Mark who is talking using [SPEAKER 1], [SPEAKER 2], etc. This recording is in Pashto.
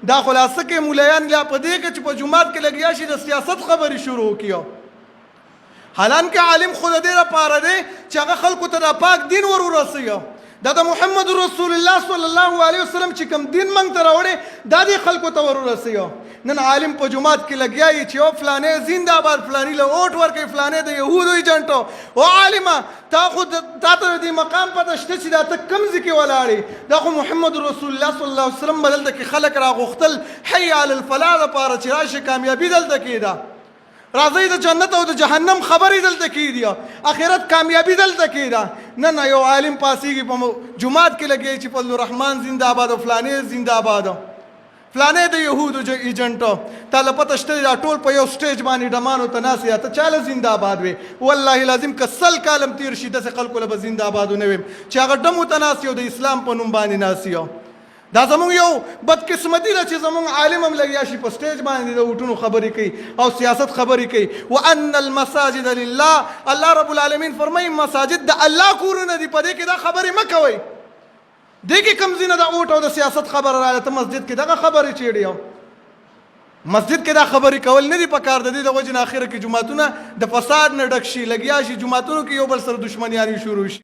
[SPEAKER 1] دا خلاصه کې مولایان لا په دې کې چې په جمعات کې لګیا شي د سیاست خبرې شروع کیو حالانکه عالم خود دې لپاره دی چې هغه خلکو ته د پاک دین ور ورسوي دا د محمد رسول الله صلی الله علیه وسلم چې کوم دین موږ ته راوړی دا دې خلکو ته ور ورسوي نن عالم په جمعات کې لګیایي چې او فلانې زنده‌باد فلانی له اوټ ورکوي فلانې د یهودو ایجنټو او عالمه تا خو تا ته دې مقام پته شته چې دا ته کوم ځای کې ولاړې دا خو محمد رسول الله صلی الله علیه وسلم به دلته کې خلک راغوښتل حی علی الفلاح لپاره چې راشي کامیابي دلته کې ده راځي د جنت او د جهنم خبرې دلته کې دي آخرت کامیابی دلته کې ده نه یو عالم پاسیږي په جمعات کې لګي چې فضل الرحمن زنده‌باد او فلانې زنده‌باد فلانې د یهودو ایجنټو تاله پته شته دا ټول په یو سټیج باندې ډمانو ته ناسي ته چاله زنده‌باد وي والله لازم کسل کالم تیر شي د خلکو له زنده‌باد نه وي چې هغه ډمو ته ناسي او د اسلام په نوم باندې ناسي دا زمونږ یو بدقسمتي ده چې زمونږ عالم هم لګیا شي په سټیج باندې د وټونو خبرې کوي او سیاست خبرې کوي وان المساجد لله الله رب العالمین فرمایي مساجد د الله کورونه دي په دې کې دا خبرې مه کوئ دې کې کوم ځینه د اوټ او د سیاست خبره راغله ته مسجد کې دغه خبرې چیړي مسجد کې دا خبرې کول نه دي پکار د دې د وجې نه اخره کې جمعتونه د فساد نه ډک شي لګیا شي جمعتونو کې یو بل سره دښمنیانې شروع شي